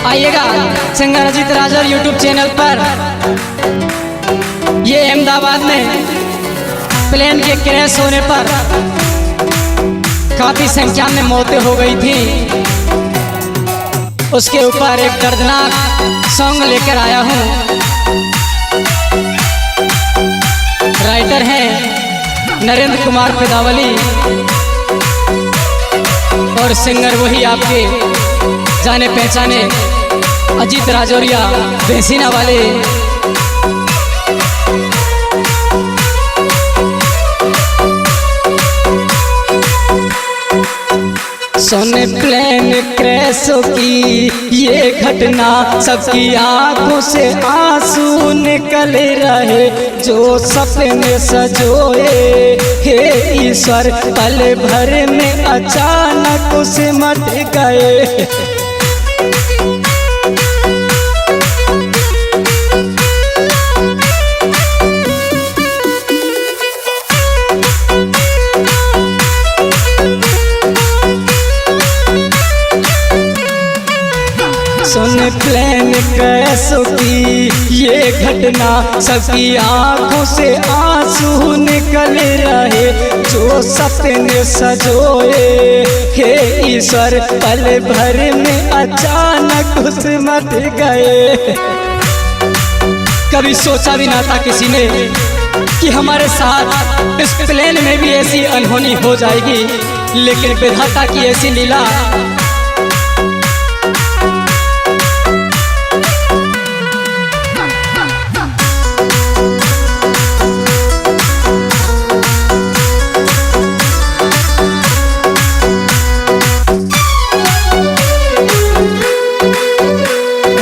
आइएगा singer Ajit Rajouri YouTube channel पर। ये अहमदाबाद में प्लेन के क्रैश होने पर काफी संख्या में मौतें हो गई थी, उसके ऊपर एक दर्दनाक सॉन्ग लेकर आया हूँ। राइटर हैं नरेंद्र कुमार पेदावली और सिंगर वही आपके जाने पहचाने अजीत राजौरिया बेसिना वाले। सोने प्लेन क्रैशों की ये घटना, सबकी आंखों से आंसू निकल रहे, जो सपने सजोए हे ईश्वर पल भर में अचानक सिमट गए। सुन प्लेन क्रैशों की ये घटना, सबकी आंखों से आंसू निकल रहे, जो सपने सजोए हे ईश्वर पल भर में अचानक सिमट गए। कभी सोचा भी ना था किसी ने कि हमारे साथ इस प्लेन में भी ऐसी अनहोनी हो जाएगी, लेकिन विधाता की ऐसी लीला।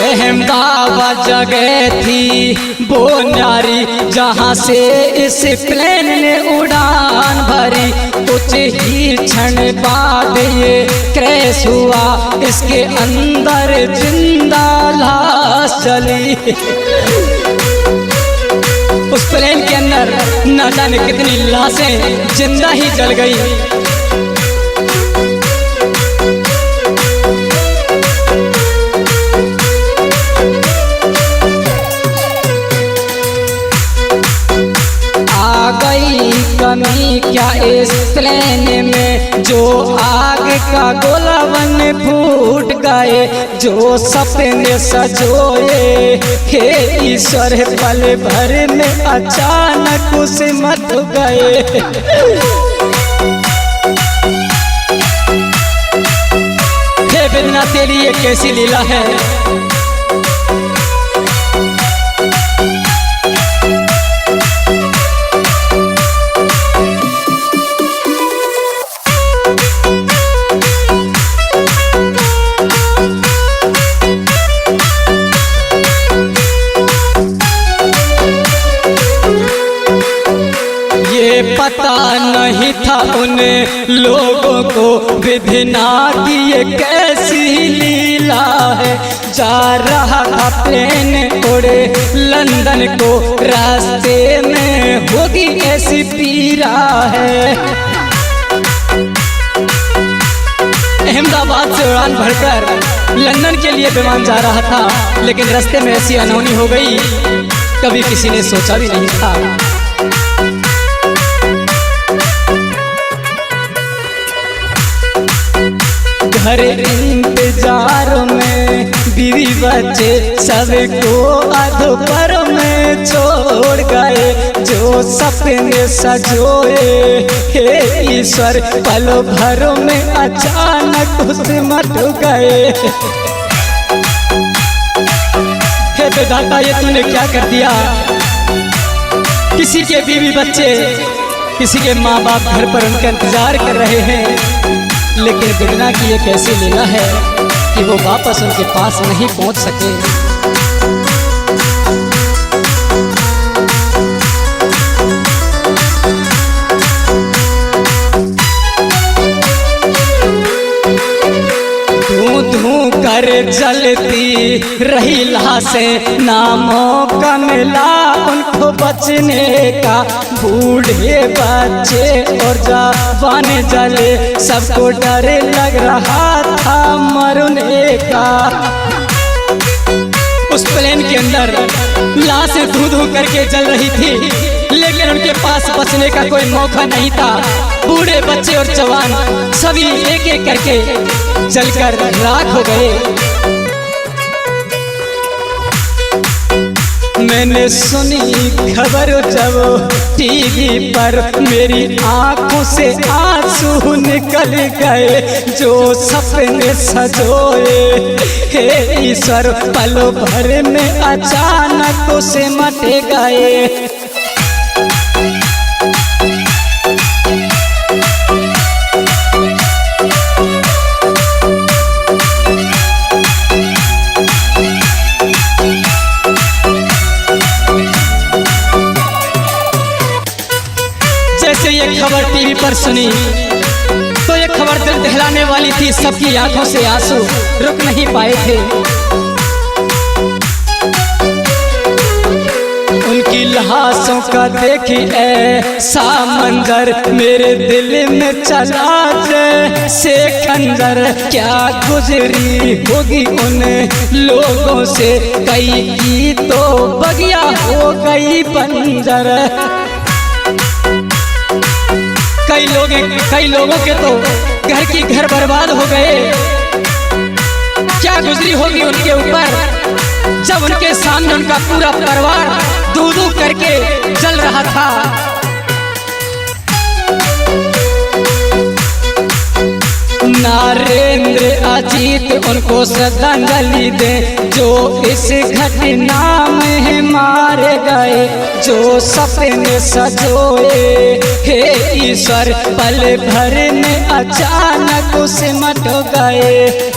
अहमदाबाद जगह थी वो न्यारी, जहाँ से इस प्लेन ने उड़ान भरी, कुछ ही क्षण बाद ये क्रैश हुआ, इसके अंदर जिंदा लाश चली। उस प्लेन के अंदर न जाने कितनी लाशें जिंदा ही जल गई। कमी क्या इस प्लेन में, जो आग का गोला बन फूट गए, जो सपने सजोए हे ईश्वर पल भर में अचानक सिमट गए। हे बिना तेरी ये कैसी लीला है। पता नहीं था उन लोगों को विधिना की ये कैसी लीला है, जा रहा था प्लेन उड़े लंदन को, रास्ते में होगी ऐसी पीरा है। अहमदाबाद से उड़ान भरकर लंदन के लिए विमान जा रहा था, लेकिन रास्ते में ऐसी अनहोनी हो गई, कभी किसी ने सोचा भी नहीं था। घर इंतजार में बीवी बच्चे सबको अधोपर में छोड़ गए, जो सपने सजोए हे ईश्वर पल भर में अचानक सिमट गए। हे विधाता ये तूने क्या कर दिया। किसी के बीवी बच्चे, किसी के माँ बाप घर पर उनका इंतजार कर रहे हैं, लेकिन बिना की ये कैसी लीला है कि वो वापस उनके पास नहीं पहुंच सके। धू धू कर जलती रही लाशें, ना मौका मिला उनको बचने का, बूढ़े बच्चे और जवान जले, सबको डर लग रहा था मरने का। ट्रेन के अंदर लाशें धू धू करके जल रही थी, लेकिन उनके पास बचने का कोई मौका नहीं था। बूढ़े बच्चे और जवान सभी एक एक करके जलकर राख हो गए। मैंने सुनी खबर जब टीवी पर, मेरी आंखों से आंसू निकल गए। जो सपने सजोए हे ईश्वर, पल भर में अचानक तो सिमट गए। जैसे ये खबर टीवी पर सुनी तो ये खबर दिल दहलाने वाली थी। सबकी आंखों से आंसू रुक नहीं पाए थे। उनकी लाशों का देखी ऐसा मंजर, मेरे दिल में चला जैसे खंजर। क्या गुजरी होगी उन लोगों से, कई की तो बगिया हो गई बंजर। कई लोगों के तो घर की घर बर्बाद हो गए। क्या गुजरी होगी उनके ऊपर, जब उनके सामने उनका पूरा परिवार दू दू करके जल रहा था। नरेंद्र अजीत उनको श्रद्धांजलि दे, जो इस घटना में मारे गए। जो सपने सजोए हे ईश्वर, पल भर में अचानक सिमट गए।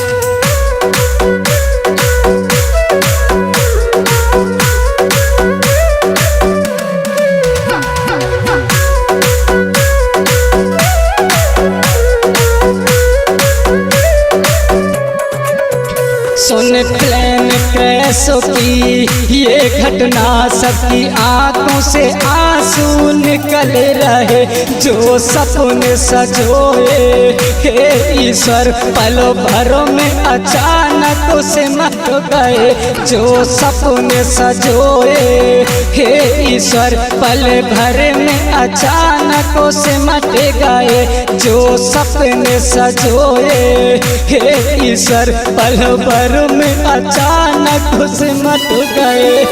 सुन प्लेन क्रैशों की ये घटना, सबकी आंखों से आंसू निकल रहे। जो सपने सजोए हे ईश्वर, पलों भरों में अचानक सिमट गए। जो सपने सजोए हे ईश्वर, पल भर में अचानक सिमट गए। जो सपने सजोए हे ईश्वर, पल भर में अचानक सिमट गए।